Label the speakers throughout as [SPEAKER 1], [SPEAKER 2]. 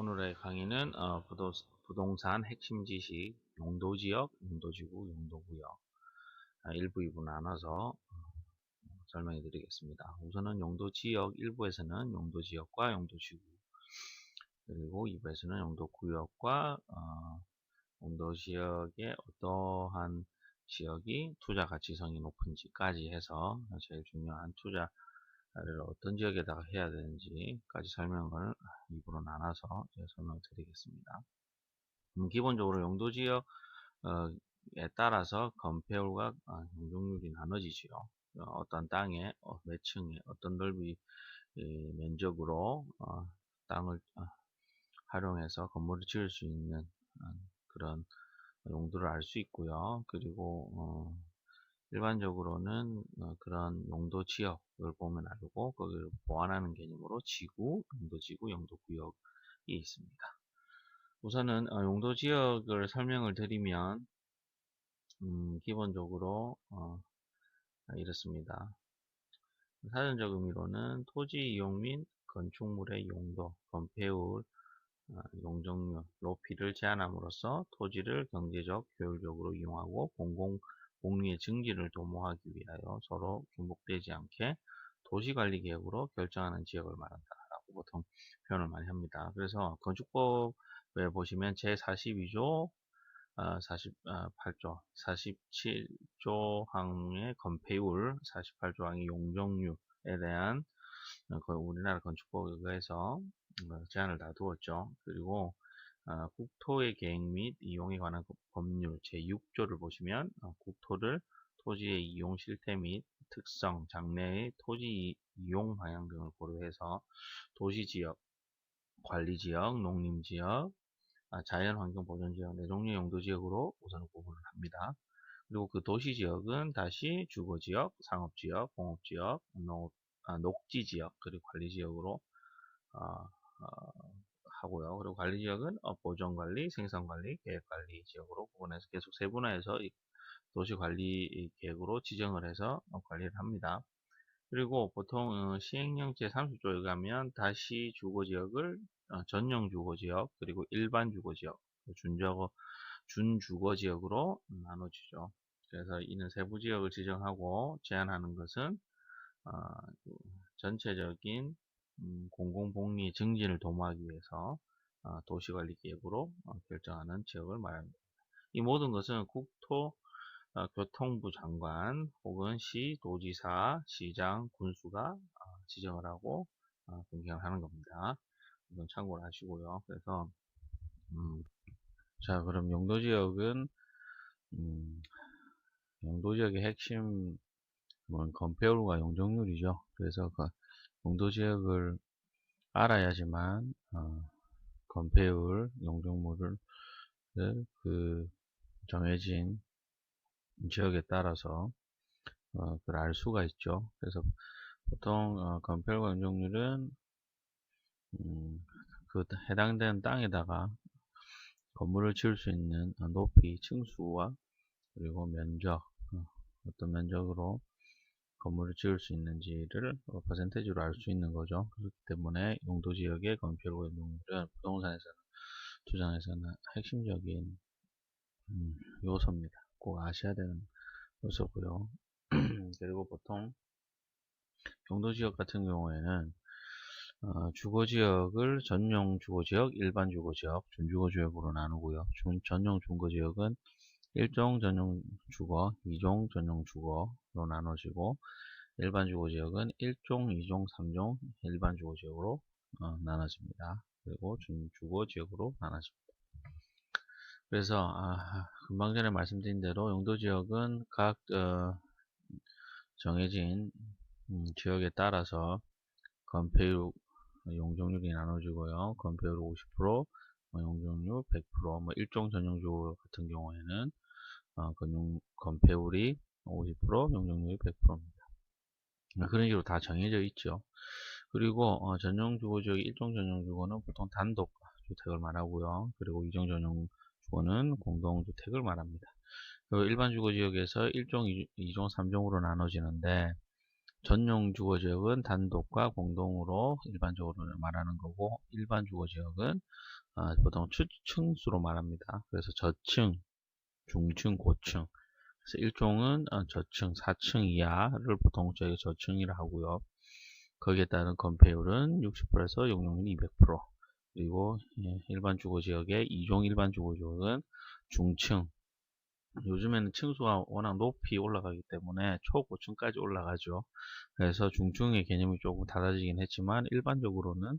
[SPEAKER 1] 오늘의 강의는 부동산 핵심 지식, 용도지역, 용도지구, 용도구역 1부, 2부 나눠서 설명해 드리겠습니다. 우선은 용도지역 1부에서는 용도지역과 용도지구, 그리고 2부에서는 용도구역과 용도지역의 어떠한 지역이 투자 가치성이 높은지까지 해서 제일 중요한 투자를 어떤 지역에다가 해야 되는지까지 설명을 2부로 나눠서 설명을 드리겠습니다. 기본적으로 용도지역에 따라서 건폐율과 용적률이 나눠지지요. 어떤 땅에 몇 층에 어떤 넓이 면적으로 땅을 활용해서 건물을 지을 수 있는 그런 용도를 알 수 있고요. 그리고 일반적으로는 그런 용도 지역을 보면 알고 그걸 보완하는 개념으로 지구, 용도지구, 용도구역이 있습니다. 우선은 용도 지역을 설명을 드리면 기본적으로 이렇습니다. 사전적 의미로는 토지 이용 및 건축물의 용도, 건폐율, 용적률, 높이를 제한함으로써 토지를 경제적, 효율적으로 이용하고 공공 복리의 증진을 도모하기 위하여 서로 중복되지 않게 도시관리계획으로 결정하는 지역을 말한다라고 보통 표현을 많이 합니다. 그래서 건축법에 보시면 제42조 48조, 47조 항의 건폐율, 48조 항의 용적률에 대한 우리나라 건축법에서 제한을 다 두었죠. 그리고 국토의 계획 및 이용에 관한 법률 제6조를 보시면 국토를 토지의 이용 실태 및 특성, 장래의 토지 이용 방향 등을 고려해서 도시지역, 관리지역, 농림지역, 자연환경보전지역, 네 종류의 용도지역으로 우선 구분을 합니다. 그리고 그 도시지역은 다시 주거지역, 상업지역, 공업지역, 녹지지역, 그리고 관리지역으로 하고요. 그리고 관리지역은 보전관리, 생산관리, 계획관리 지역으로 구분해서 계속 세분화해서 도시관리 계획으로 지정을 해서 관리를 합니다. 그리고 보통 시행령 제30조에 의하면 다시 주거지역을 전용 주거지역, 그리고 일반 주거지역, 준주거지역으로 나눠지죠. 그래서 이는 세부 지역을 지정하고 제한하는 것은 전체적인 공공복리 증진을 도모하기 위해서 도시관리계획으로 결정하는 지역을 말합니다. 이 모든 것은 국토 교통부 장관 혹은 시, 도지사, 시장, 군수가 지정을 하고 변경을 하는 겁니다. 이건 참고를 하시고요. 그래서 자, 그럼 용도지역은 용도지역의 핵심 건폐율과 용적률이죠. 그래서 그 용도지역을 알아야지만 건폐율, 용적률을 그 정해진 지역에 따라서 그걸 알 수가 있죠. 그래서 보통 건폐율과 용적률은 그 해당되는 땅에다가 건물을 지을 수 있는 높이, 층수와 그리고 면적, 어떤 면적으로 건물을 지을 수 있는지를 퍼센테이지로 알 수 있는 거죠. 그렇기 때문에 용도지역의 건폐율과 용적률은 부동산에서는, 투자에서는 핵심적인 요소입니다. 꼭 아셔야 되는 요소고요. 그리고 보통 용도지역 같은 경우에는 주거지역을 전용 주거지역, 일반 주거지역, 준주거지역으로 나누고요. 전용 주거지역은 1종 전용 주거, 2종 전용 주거로 나눠지고 일반 주거지역은 1종, 2종, 3종 일반 주거지역으로 나눠집니다. 그리고 준주거지역으로 나눠집니다. 그래서 금방 전에 말씀드린 대로 용도지역은 각 정해진 지역에 따라서 건폐율, 용적률이 나눠지고요. 건폐율 50%, 용적률 100%, 일종 전용주거 같은 경우에는 건폐율이 50%, 용적률이 100%입니다. 그런 식으로 다 정해져 있죠. 그리고 전용주거지역, 일종 전용주거는 보통 단독 주택을 말하고요. 그리고 이종 전용주거는 공동주택을 말합니다. 그리고 일반 주거지역에서 1종, 2종, 3종으로 나눠지는데 전용 주거지역은 단독과 공동으로 일반적으로 말하는 거고, 일반 주거지역은 보통 층수로 말합니다. 그래서 저층, 중층, 고층. 그래서 일종은 저층, 4층 이하를 보통 저희가 저층이라 하고요. 거기에 따른 건폐율은 60%에서 용적률 200%. 그리고 일반 주거지역의 2종 일반 주거지역은 중층. 요즘에는 층수가 워낙 높이 올라가기 때문에 초고층까지 올라가죠. 그래서 중층의 개념이 조금 달라지긴 했지만 일반적으로는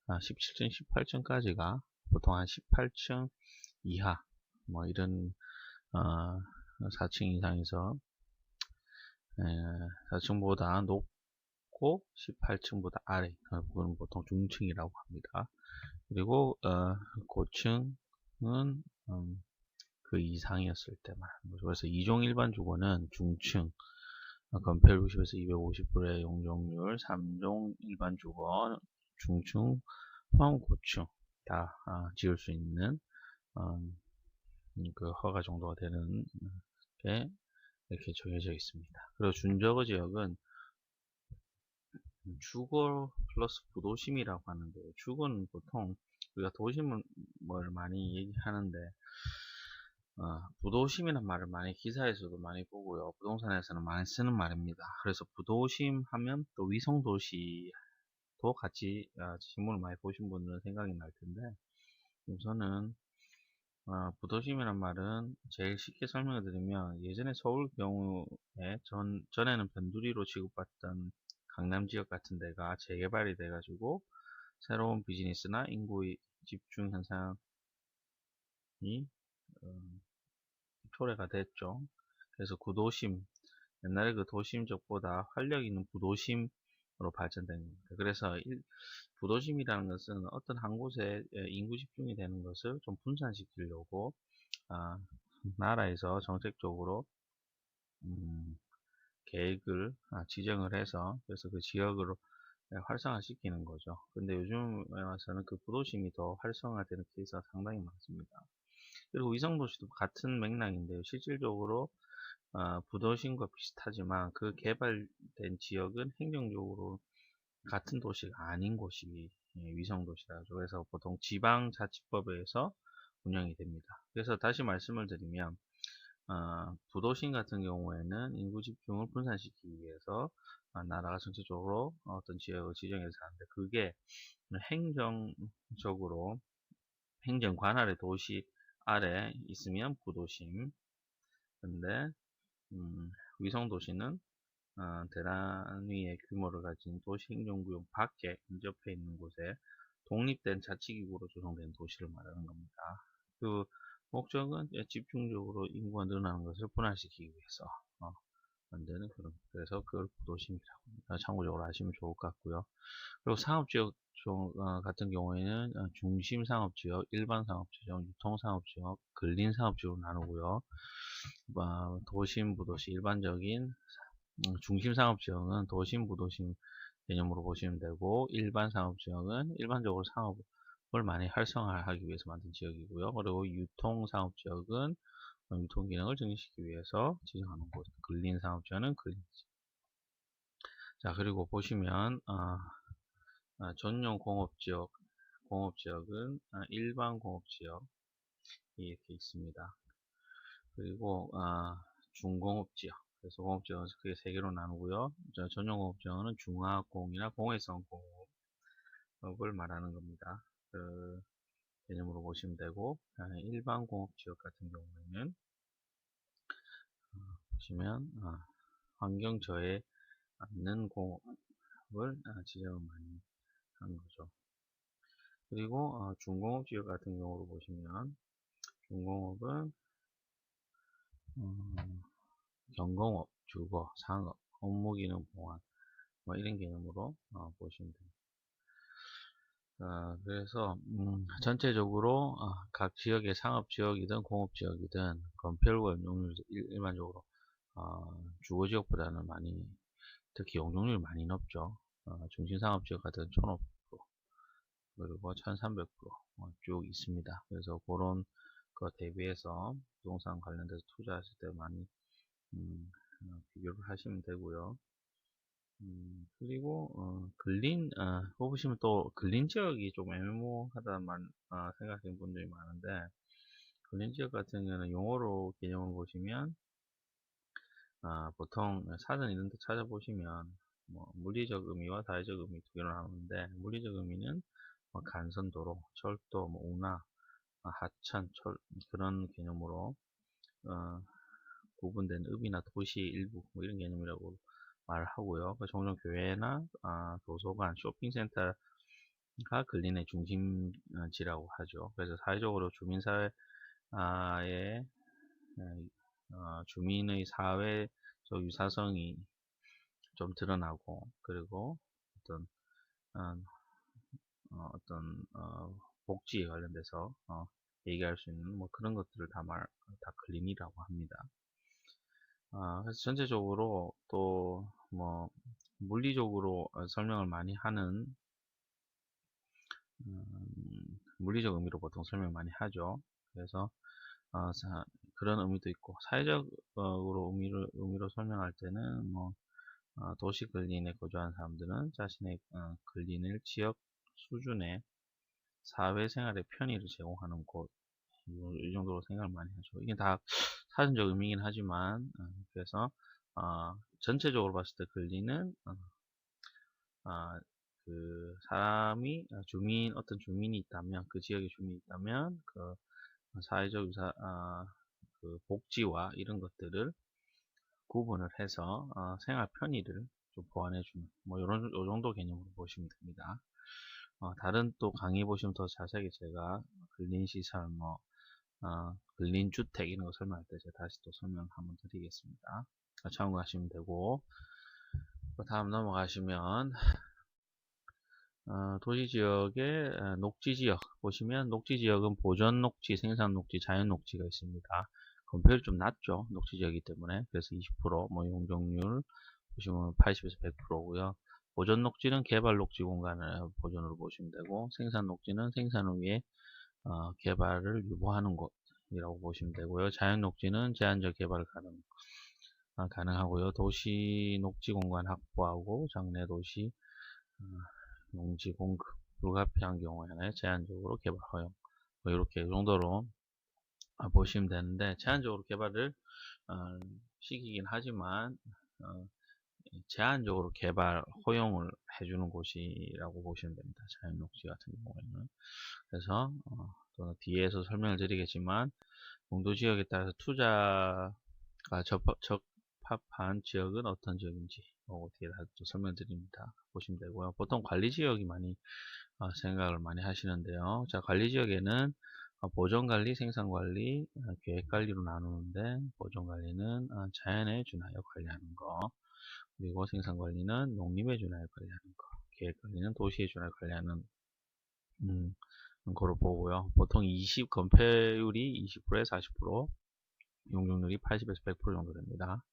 [SPEAKER 1] 17층, 18층까지가 보통 한 18층 이하 뭐 이런 4층 이상에서 4층보다 높고 18층보다 아래 그건 보통 중층이라고 합니다. 그리고 고층은 그 이상이었을 때 말하는 거죠. 그래서 2종 일반 주거는 중층 건폐율 60에서 250%의 용적률, 3종 일반 주거 중층 포함 고층 다 지을 수 있는 그 허가 정도가 되는 게 이렇게 정해져 있습니다. 그리고 준저거 지역은 주거 플러스 부도심이라고 하는데요. 주거는 보통 우리가 도심을 많이 얘기하는데 부도심이라는 말을 많이 기사에서도 많이 보고요. 부동산에서는 많이 쓰는 말입니다. 그래서 부도심 하면 또 위성도시도 같이 신문을 많이 보신 분들은 생각이 날 텐데 우선은 부도심이란 말은 제일 쉽게 설명해 드리면 예전에 서울 경우에 전에는 변두리로 취급받던 강남 지역 같은 데가 재개발이 돼 가지고 새로운 비즈니스나 인구의 집중 현상이 초래가 됐죠. 그래서 구도심, 옛날에 그 도심적보다 활력 있는 부도심으로 발전된 겁니다. 그래서 부도심이라는 것은 어떤 한 곳에 인구 집중이 되는 것을 좀 분산시키려고 나라에서 정책적으로 계획을 지정을 해서 그래서 그 지역으로 활성화시키는 거죠. 근데 요즘에 와서는 그 부도심이 더 활성화되는 케이스가 상당히 많습니다. 그리고 위성도시도 같은 맥락인데요. 실질적으로 부도심과 비슷하지만 그 개발된 지역은 행정적으로 같은 도시가 아닌 곳이 위성도시라죠. 그래서 보통 지방자치법에서 운영이 됩니다. 그래서 다시 말씀을 드리면 부도심 같은 경우에는 인구 집중을 분산시키기 위해서 나라가 전체적으로 어떤 지역을 지정해서 하는데 그게 행정적으로 행정 관할의 도시 아래 있으면 부도심. 근데 위성 도시는 대단위의 규모를 가진 도시 행정구역 밖에 인접해 있는 곳에 독립된 자치기구로 조성된 도시를 말하는 겁니다. 그 목적은 집중적으로 인구가 늘어나는 것을 분할시키기 위해서 만드는 그래서 그걸 부도심이라고 합니다. 참고적으로 아시면 좋을 것 같고요. 그리고 상업지역 같은 경우에는 중심상업지역, 일반상업지역, 유통상업지역, 근린상업지역으로 나누고요. 도심, 부도시, 일반적인 중심상업지역은 도심, 부도심 개념으로 보시면 되고 일반상업지역은 일반적으로 상업을 많이 활성화하기 위해서 만든 지역이고요. 그리고 유통상업지역은 유통기능을 증진시키기 위해서 지정하는 곳, 근린상업지역은 근린지역. 자, 그리고 보시면 전용 공업지역은 일반 공업지역 이렇게 있습니다. 그리고 중공업지역, 그래서 공업지역은 크게 세 개로 나누고요. 전용 공업지역은 중화공이나 공해성 공업을 말하는 겁니다. 그 개념으로 보시면 되고 일반 공업지역 같은 경우에는 보시면 환경저해 않는 공업을 지정을 많이 하는 거죠. 그리고 중공업지역 같은 경우로 보시면 중공업은 경공업, 주거, 상업, 업무기능 보완 뭐 이런 개념으로 보시면 됩니다. 그래서 전체적으로 각 지역의 상업지역이든 공업지역이든 건폐율과 용적률 일반적으로 주거지역보다는 많이 특히 용적률이 많이 높죠. 중심상업지역 같은 1500% 그리고 1300% 쭉 있습니다. 그래서 그런 거 대비해서 부동산 관련돼서 투자하실 때 많이 비교를 하시면 되고요. 그리고 그거 보시면 또 근린 지역이 좀 애매모호하다는 생각하시는 분들이 많은데, 근린 지역 같은 경우는 용어로 개념을 보시면, 보통 사전 이런 데 찾아보시면 뭐 물리적 의미와 사회적 의미 두 개로 나오는데, 물리적 의미는 뭐 간선도로, 철도, 뭐 운하, 하천, 그런 개념으로 어, 구분된 읍이나 도시 일부 뭐 이런 개념이라고 말을 하고요. 종종 교회나 도서관, 쇼핑센터가 근린의 중심지라고 하죠. 그래서 사회적으로 주민사회의 주민의 사회적 유사성이 좀 드러나고, 그리고 어떤 어, 복지에 관련돼서 얘기할 수 있는 뭐 그런 것들을 다 근린이라고 합니다. 그래서 전체적으로 또 뭐 물리적으로 설명을 많이 하는 물리적 의미로 보통 설명 많이 하죠. 그래서 그런 의미도 있고, 사회적으로 의미로 설명할 때는 뭐 도시 근린에 거주하는 사람들은 자신의 근린을 지역 수준의 사회생활의 편의를 제공하는 곳, 이 정도로 생각을 많이 하죠. 이게 다 사전적 의미이긴 하지만, 그래서 전체적으로 봤을 때 근린은 그 사람이 어떤 주민이 있다면, 그 지역에 주민이 있다면 그 사회적 그 복지와 이런 것들을 구분을 해서 생활 편의를 좀 보완해주는 뭐 요 정도 개념으로 보시면 됩니다. 다른 또 강의 보시면 더 자세하게 제가 근린시설, 근린주택 이런 거 설명할 때 제가 다시 또 설명 한번 드리겠습니다. 참고하시면 되고, 다음 넘어가시면 도시지역의 녹지지역 보시면, 녹지지역은 보전녹지, 생산녹지, 자연녹지가 있습니다. 건폐율이 좀 낮죠. 녹지지역이기 때문에. 그래서 20%, 뭐 용적률 보시면 80에서 100%고요. 보전녹지는 개발녹지 공간을 보전으로 보시면 되고, 생산녹지는 생산을 위해 개발을 유보하는 곳이라고 보시면 되고요. 자연녹지는 제한적 개발 가능하고요. 도시 녹지 공간 확보하고 장내 도시 농지 공급 불가피한 경우에는 제한적으로 개발 허용, 뭐 이렇게 이 정도로 보시면 되는데, 제한적으로 개발을 시키긴 하지만 제한적으로 개발 허용을 해주는 곳이라고 보시면 됩니다. 자연녹지 같은 경우에는. 그래서 또 뒤에서 설명을 드리겠지만, 용도지역에 따라서 투자가 적합한 지역은 어떤 지역인지 뒤에 다 설명드립니다. 보시면 되고요. 보통 관리지역이 많이 생각을 많이 하시는데요. 자, 관리지역에는 보존관리, 생산관리, 계획관리로 나누는데, 보존관리는 자연에 준하여 관리하는 거, 그리고 생산관리는 농림에 준하여 관리하는 거, 계획관리는 도시에 준하여 관리하는 거로 보고요. 보통 건폐율이 20%에서 40%, 용적률이 80에서 100% 정도 됩니다.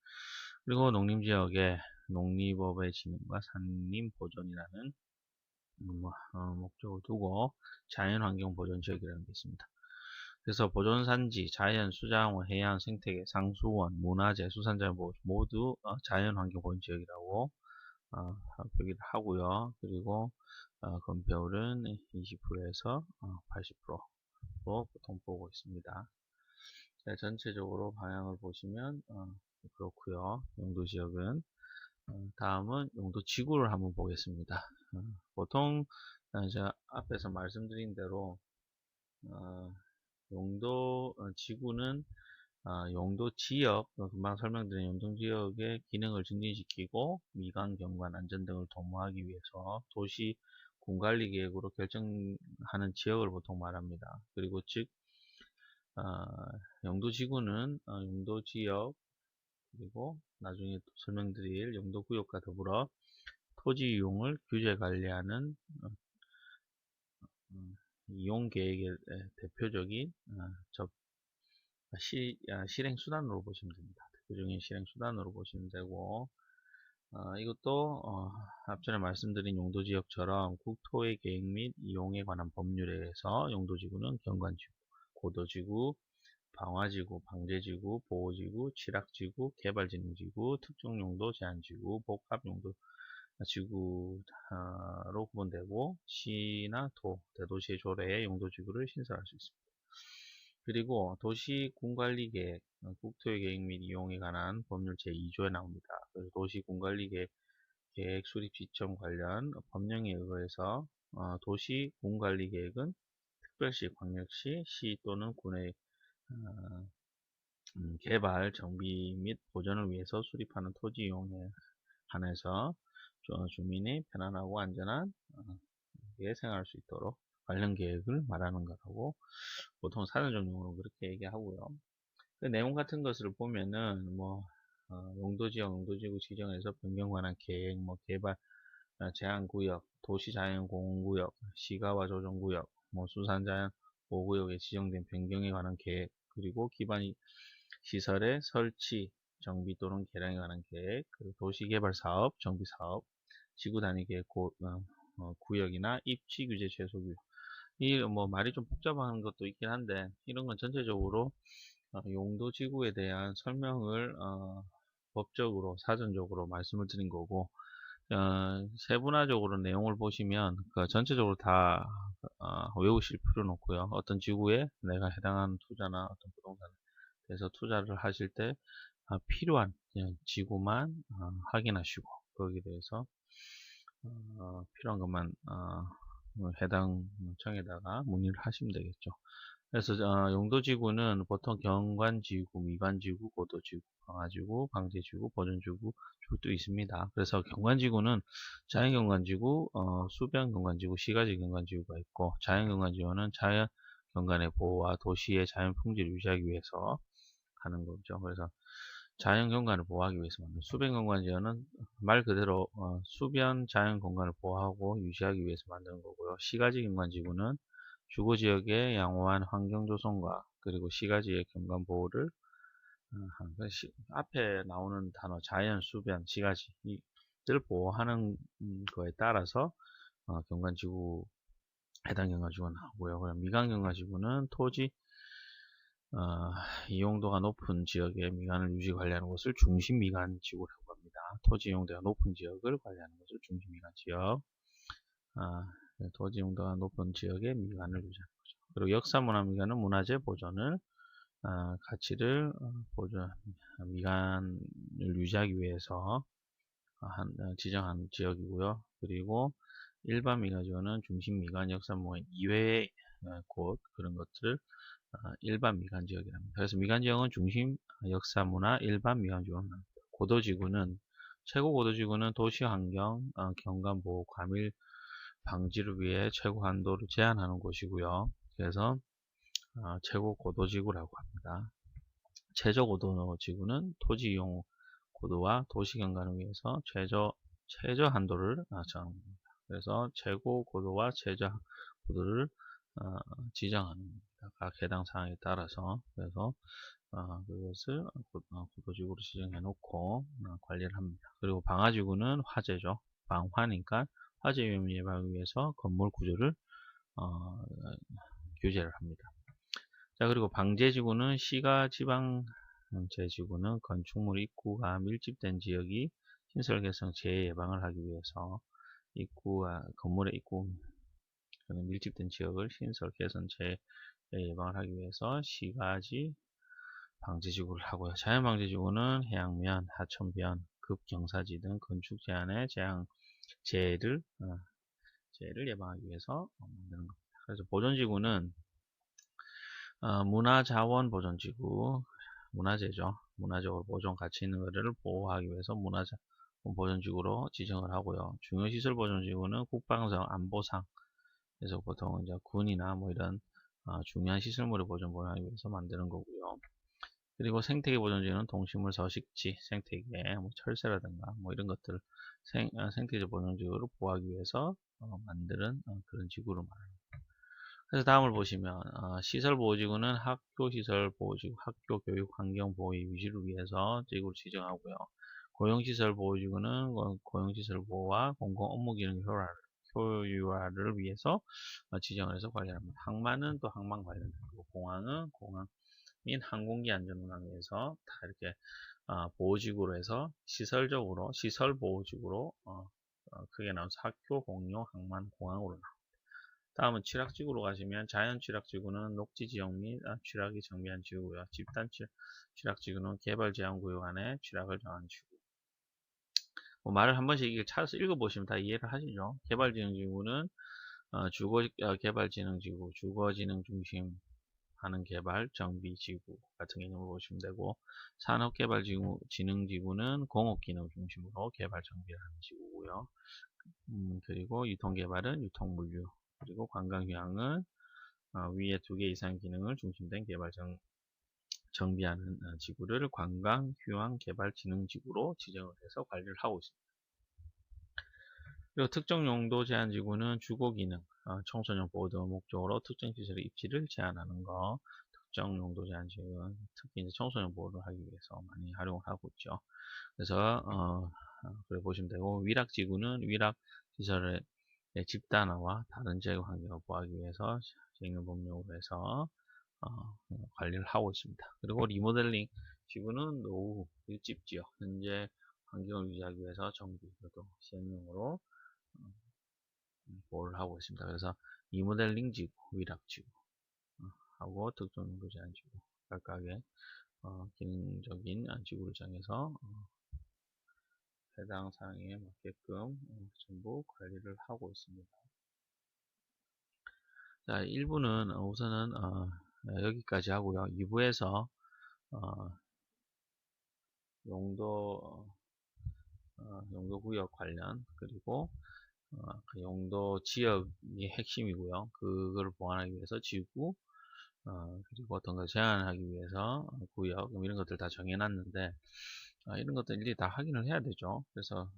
[SPEAKER 1] 그리고 농림지역에 농림법의 진흥과 산림보존이라는 목적을 두고 자연환경 보존지역이라는 게 있습니다. 그래서 보존산지, 자연, 수자원, 해양, 생태계, 상수원, 문화재, 수산자 모두 자연환경 보존지역이라고 표기를 하고요. 그리고 건폐율은 20%에서 80%로 보통 보고 있습니다. 네, 전체적으로 방향을 보시면 그렇고요. 용도지역은 다음은 용도지구를 한번 보겠습니다. 보통 제가 앞에서 말씀드린 대로 용도지구는 용도지역, 금방 설명드린 용도지역의 기능을 증진시키고 미관, 경관, 안전 등을 도모하기 위해서 도시 군관리 계획으로 결정하는 지역을 보통 말합니다. 그리고 즉 용도지구는 용도지역, 그리고 나중에 또 설명드릴 용도구역과 더불어 토지 이용을 규제 관리하는 이용계획의 대표적인 실행 수단으로 보시면 됩니다. 대표적인 실행 수단으로 보시면 되고, 이것도 앞전에 말씀드린 용도지역처럼 국토의 계획 및 이용에 관한 법률에 의해서 용도지구는 경관지구, 고도지구, 방화지구, 방제지구, 보호지구, 취락지구, 개발진흥지구, 특정용도 제한지구, 복합용도 지구로 구분되고 시나 도, 대도시의 조례에 용도지구를 신설할 수 있습니다. 그리고 도시군관리계획, 국토의 계획 및 이용에 관한 법률 제2조에 나옵니다. 그래서 도시군관리계획 수립 시점 관련 법령에 의거해서 도시군관리계획은 특별시, 광역시, 시 또는 군의 개발, 정비 및 보전을 위해서 수립하는 토지 이용에 한해서 주민이 편안하고 안전한 생활할 수 있도록 관련 계획을 말하는 거라고 보통 사전적 용어로 그렇게 얘기하고요. 그 내용 같은 것을 보면은 용도지역, 용도지구 지정에서 변경 관한 계획, 개발 제한구역, 도시자연공원구역, 시가와 조정구역, 수산자연 보호구역에 지정된 변경에 관한 계획, 그리고 기반 시설의 설치, 정비 또는 개량에 관한 계획, 그리고 도시개발사업, 정비사업, 지구단위 계획 구역이나 입지규제 최소구역. 이 말이 좀 복잡한 것도 있긴 한데 이런 건 전체적으로 용도지구에 대한 설명을 법적으로 사전적으로 말씀을 드린 거고 세분화적으로 내용을 보시면 전체적으로 다 외우실 필요는 없고요. 어떤 지구에 내가 해당하는 투자나 어떤 부동산에서 투자를 하실 때 필요한 지구만 확인하시고 거기에 대해서 필요한 것만 해당 청에다가 문의를 하시면 되겠죠. 그래서 용도지구는 보통 경관지구, 미관지구, 고도지구, 강화지구, 강제지구, 보존지구 쭉 있습니다. 그래서 경관지구는 자연경관지구, 수변경관지구, 시가지경관지구가 있고 자연경관지구는 자연경관의 보호와 도시의 자연풍지를 유지하기 위해서 하는 거죠. 그래서 자연경관을 보호하기 위해서 만든 수변경관지구는 말 그대로 수변 자연경관을 보호하고 유지하기 위해서 만드는 거고요. 시가지경관지구는 주거지역의 양호한 환경조성과 그리고 시가지의 경관 보호를 앞에 나오는 단어 자연, 수변, 시가지를 보호하는 거에 따라서 경관지구 해당 경관지구가 나오고요. 그럼 미관 경관지구는 토지 이용도가 높은 지역의 미관을 유지 관리하는 것을 중심 미관 지구라고 합니다. 토지 이용도가 높은 지역을 관리하는 것을 중심 미관 지역. 토지 이용도가 높은 지역의 미관을 유지하는 거죠. 그리고 역사문화 미관은 문화재 보존을 가치를 미관을 유지하기 위해서 지정한 지역이고요. 그리고 일반 미관지구는 중심 미관 역사문화 이외의 곳 그런 것들을 일반 미관지역이랍니다. 그래서 미관지역은 중심 역사문화 일반 미관지역으로 나옵니다. 고도지구는 최고 고도지구는 도시환경 경관보호 과밀 방지를 위해 최고 한도를 제한하는 곳이고요. 그래서 최고 고도지구라고 합니다. 최저 고도지구는 토지 이용 고도와 도시 경관을 위해서 최저 한도를 정합니다. 그래서 최고 고도와 최저 고도를 지정하는 겁니다. 각 해당 사항에 따라서. 그래서 그것을 고도지구로 지정해 놓고 관리를 합니다. 그리고 방화지구는 화재죠. 방화니까 화재 위험 예방을 위해서 건물 구조를 규제를 합니다. 자, 그리고 방제지구는 시가 지방제지구는 건축물 입구가 밀집된 지역이 신설 개성 재해 예방을 하기 위해서 건물의 입구 밀집된 지역을 신설 개선 재해 예방을 하기 위해서 시가지 방제지구를 하고요. 자연방제지구는 해양면, 하천변, 급경사지 등 건축 제한의 재해를 예방하기 위해서 만드는 겁니다. 그래서 보존지구는 문화자원보존지구, 문화재죠. 문화적으로 보존 가치 있는 것들을 보호하기 위해서 문화자원 보존지구로 지정을 하고요. 중요시설 보존지구는 국방상, 안보상, 그래서 보통 이제 군이나 이런 중요한 시설물의 보존을 하기 위해서 만드는 거고요. 그리고 생태계 보존지구는 동식물 서식지, 생태계, 철새라든가 이런 것들 생태계 보존지구를 보호하기 위해서 만드는 그런 지구를 말합니다. 그래서 다음을 보시면 시설보호지구는 학교시설보호지구, 학교교육 환경보호 유지를 위해서 지구를 지정하고요. 고용시설보호지구는 고용시설보호와 공공업무기능 효율화를 위해서 지정을 해서 관리합니다. 항만은 또 항만 관련되고 공항은 공항 및 항공기 안전운항 위해서 다 이렇게 보호지구로 해서 시설보호지구로 크게 나온 학교, 공유, 항만, 공항으로 나옵니다. 다음은 취락지구로 가시면 자연 취락지구는 녹지 지역 및 취락이 정비한 지구고요. 집단 취락지구는 개발 제한 구역 안에 취락을 정한 지구. 말을 한 번씩 이게 찾아서 읽어보시면 다 이해를 하시죠. 개발지능지구는 개발지능지구, 주거지능 중심 하는 개발 정비지구 같은 개념으로 보시면 되고, 산업개발지능지구는 공업기능 중심으로 개발 정비를 하는 지구고요. 그리고 유통개발은 유통물류, 그리고 관광휴양은 위에 2개 이상 기능을 중심된 개발 정비하는 지구를 관광휴양개발지능지구로 지정을 해서 관리를 하고 있습니다. 그리고 특정 용도 제한 지구는 주거 기능, 청소년 보호 등 목적으로 특정 시설의 입지를 제한하는 거, 특정 용도 제한 지구는 특히 이제 청소년 보호를 하기 위해서 많이 활용을 하고 있죠. 그래서 그래 보시면 되고, 위락 지구는 위락 시설의 집단화와 다른 지역 환경을 보호하기 위해서 시행령 법령으로 해서 관리를 하고 있습니다. 그리고 리모델링 지구는 노후 밀집 지역 현재 환경을 유지하기 위해서 정비, 또 시행령으로 보호를 하고 있습니다. 그래서 리모델링 지구, 위락 지구 하고 특정 용도 제한 지구 각각의 기능적인 지구를 정해서 해당 사항에 맞게끔 전부 관리를 하고 있습니다. 자, 1부는 우선은 여기까지 하고요. 2부에서 용도 구역 관련, 그리고 그 용도 지역이 핵심이고요. 그걸 보완하기 위해서 지구, 그리고 어떤 걸 제한하기 위해서 구역, 이런 것들 다 정해놨는데, 이런 것들 일일이 다 확인을 해야 되죠. 그래서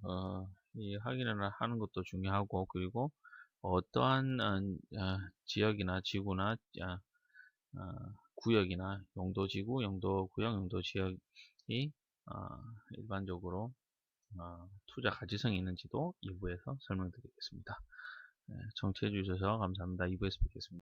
[SPEAKER 1] 이 확인을 하는 것도 중요하고, 그리고 어떠한 지역이나 지구나 구역이나 용도지구, 용도구역, 용도지역이 일반적으로 투자 가치성이 있는지도 2부에서 설명드리겠습니다. 청취해 주셔서 감사합니다. 2부에서 뵙겠습니다.